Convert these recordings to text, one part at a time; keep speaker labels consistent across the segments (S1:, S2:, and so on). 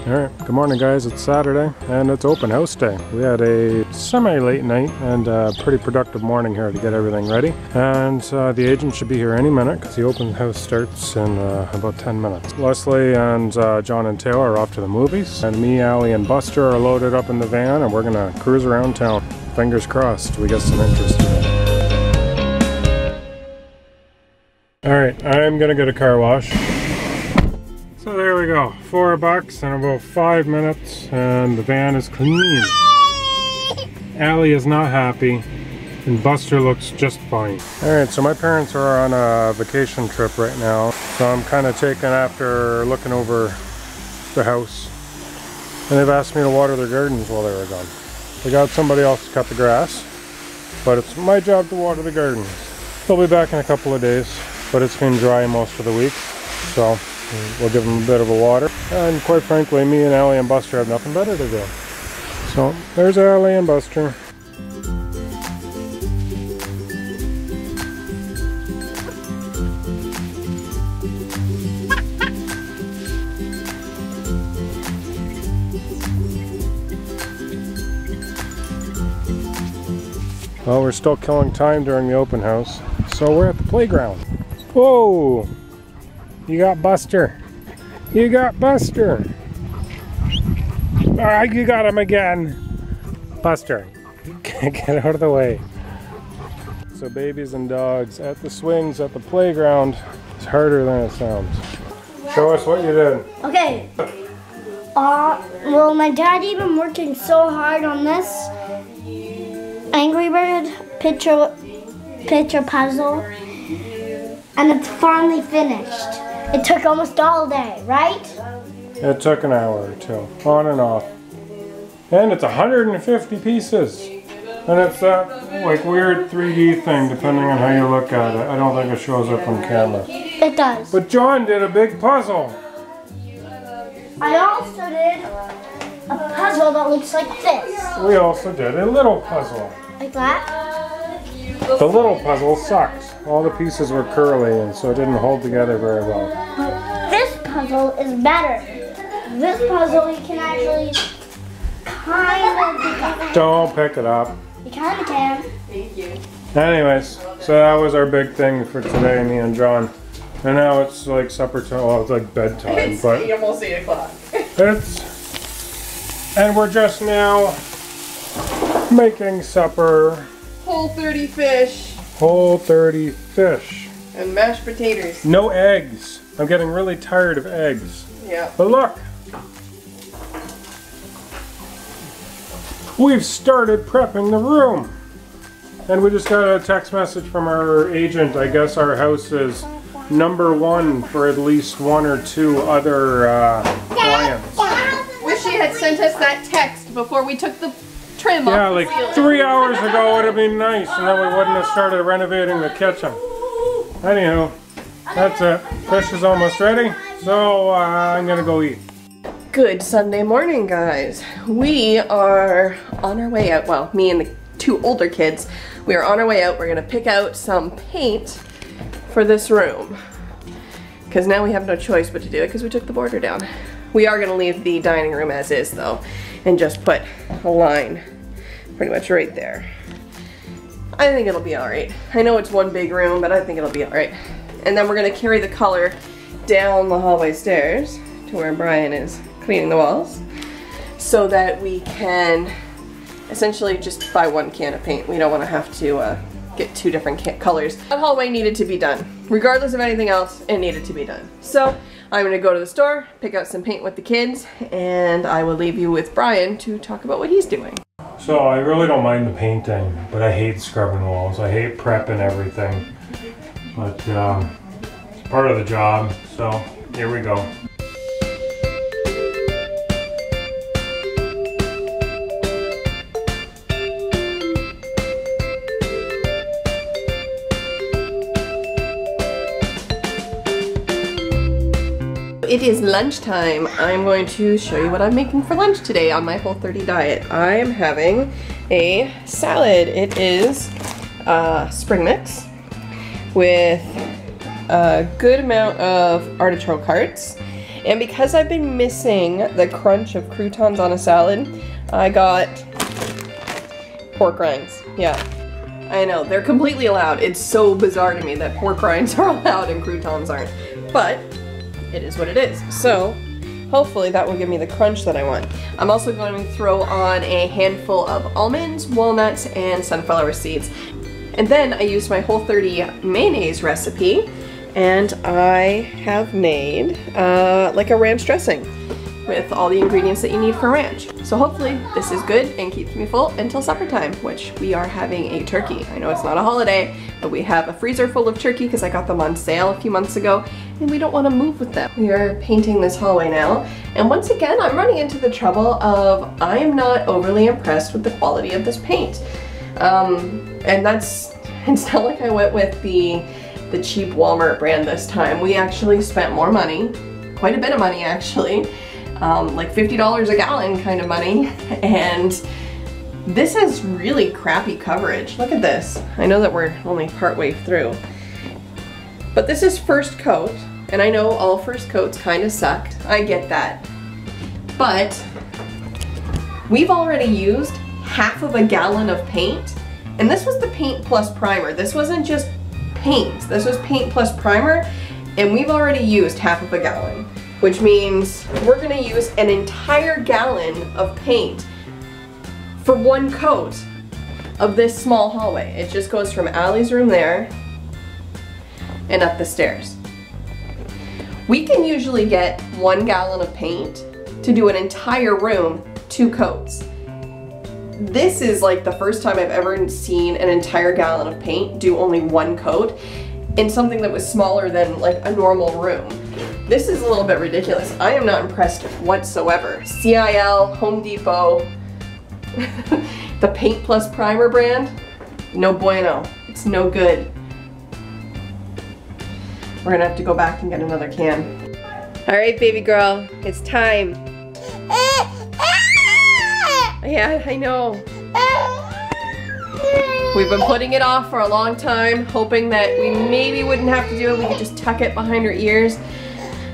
S1: Alright, good morning guys, it's Saturday and it's open house day. We had a semi-late night and a pretty productive morning here to get everything ready. And the agent should be here any minute because the open house starts in about 10 minutes. Leslie and John and Taylor are off to the movies. And me, Allie, and Buster are loaded up in the van and we're gonna cruise around town. Fingers crossed we get some interest today. Alright, I'm gonna get a car wash. So there we go, $4 in about 5 minutes and the van is clean. Allie is not happy and Buster looks just fine. Alright, so my parents are on a vacation trip right now, so I'm kind of taking after looking over the house. And they've asked me to water their gardens while they were gone. They got somebody else to cut the grass, but it's my job to water the gardens. They'll be back in a couple of days, but it's been dry most of the week, so we'll give them a bit of a water. And quite frankly, me and Allie and Buster have nothing better to do. So there's Allie and Buster. Well, we're still killing time during the open house, so we're at the playground. Whoa! You got Buster. You got Buster. Ah, you got him again. Buster, get out of the way. So babies and dogs at the swings at the playground is harder than it sounds. Show us what you did.
S2: Okay. Well, my daddy been working so hard on this Angry Bird picture puzzle, and it's finally finished. It took almost all day, right?
S1: It took an hour or two, on and off. And it's 150 pieces. And it's that like weird 3D thing, depending on how you look at it. I don't think it shows up on camera.
S2: It does.
S1: But John did a big puzzle.
S2: I also did a puzzle that looks like this.
S1: We also did a little puzzle.
S2: Like that?
S1: The little puzzle sucked. All the pieces were curly and so it didn't hold together very well.
S2: But this puzzle is better. This puzzle you can actually kind of...
S1: Don't pick it up.
S2: You kind of can. Thank you.
S1: Anyways, so that was our big thing for today, me and John. And now it's like supper time, well it's like bedtime, but...
S3: It's almost 8 o'clock.
S1: And we're just now making supper.
S3: Whole 30 fish.
S1: Whole 30 fish.
S3: And mashed potatoes.
S1: No eggs. I'm getting really tired of eggs.
S3: Yeah.
S1: But look! We've started prepping the room. And we just got a text message from our agent. I guess our house is #1 for at least 1 or 2 other clients.
S3: Wish she had sent us that text before we took the trim off.
S1: Yeah, like 3 hours ago would have been nice, and then we wouldn't have started renovating the kitchen. Anywho, that's it. Fish is almost ready, so I'm gonna go eat.
S3: Good Sunday morning, guys. We are on our way out. Well, me and the 2 older kids, we are on our way out. We're gonna pick out some paint for this room, because now we have no choice but to do it because we took the border down. We are gonna leave the dining room as is though, and just put a line pretty much right there. I think it'll be alright. I know it's one big room, but I think it'll be alright. And then we're gonna carry the color down the hallway stairs to where Brian is cleaning the walls, so that we can essentially just buy 1 can of paint. We don't want to have to get 2 different colors. That hallway needed to be done. Regardless of anything else, it needed to be done. So I'm gonna go to the store, pick out some paint with the kids, and I will leave you with Brian to talk about what he's doing.
S1: So I really don't mind the painting, but I hate scrubbing walls. I hate prepping everything. But it's part of the job, so here we go.
S3: It is lunchtime. I'm going to show you what I'm making for lunch today on my Whole30 diet. I am having a salad. It is spring mix with a good amount of artichoke hearts And because I've been missing the crunch of croutons on a salad, I got pork rinds. Yeah, I know, they're completely allowed. It's so bizarre to me that pork rinds are allowed and croutons aren't. But it is what it is. So hopefully that will give me the crunch that I want. I'm also going to throw on a handful of almonds, walnuts, and sunflower seeds. And then I used my Whole30 mayonnaise recipe, and I have made like a ranch dressing with all the ingredients that you need for ranch. So hopefully this is good and keeps me full until supper time, which we are having a turkey. I know it's not a holiday, but we have a freezer full of turkey because I got them on sale a few months ago, and we don't want to move with them. We are painting this hallway now, and once again I'm running into the trouble of I am not overly impressed with the quality of this paint. And it's not like I went with the cheap Walmart brand this time. We actually spent more money, quite a bit of money actually, like $50 a gallon kind of money, and this has really crappy coverage. Look at this. I know that we're only partway through, but this is first coat, and I know all first coats kind of sucked. I get that, but we've already used half of a gallon of paint, and this was the paint plus primer. This wasn't just paint. This was paint plus primer, and we've already used half of a gallon, which means we're gonna use an entire gallon of paint for one coat of this small hallway. It just goes from Allie's room there and up the stairs. We can usually get 1 gallon of paint to do an entire room, 2 coats. This is like the first time I've ever seen an entire gallon of paint do only 1 coat in something that was smaller than like a normal room. This is a little bit ridiculous. I am not impressed whatsoever. CIL, Home Depot, the Paint Plus Primer brand, no bueno. It's no good. We're gonna have to go back and get another can. All right, baby girl, it's time. Yeah, I know. We've been putting it off for a long time, hoping that we maybe wouldn't have to do it. We could just tuck it behind her ears.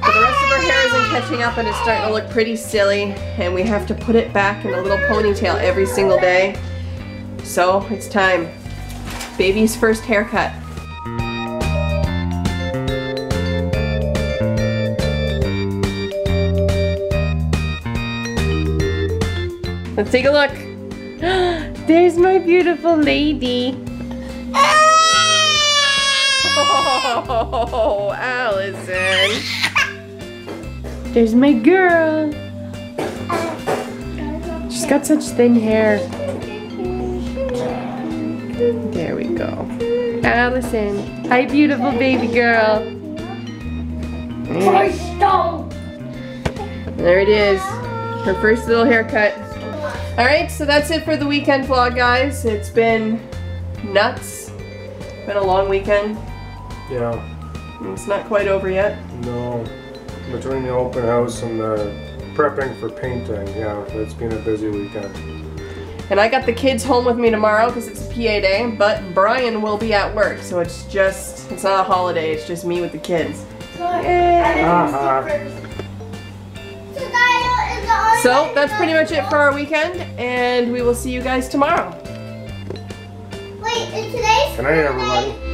S3: But the rest of her hair isn't catching up and it's starting to look pretty silly, and we have to put it back in a little ponytail every single day. So it's time. Baby's first haircut. Let's take a look. There's my beautiful lady. Oh, Allison. There's my girl. She's got such thin hair. There we go. Allison. Hi, beautiful baby girl. There it is. Her first little haircut. Alright, so that's it for the weekend vlog, guys. It's been nuts. It's been a long weekend.
S1: Yeah.
S3: It's not quite over yet.
S1: No. Between the open house and the prepping for painting, yeah, it's been a busy weekend.
S3: And I got the kids home with me tomorrow because it's a PA day, but Brian will be at work, so it's not a holiday, it's just me with the kids. So that's pretty much it for our weekend, and we will see you guys tomorrow.
S2: Wait, is today?
S1: Good night, everybody.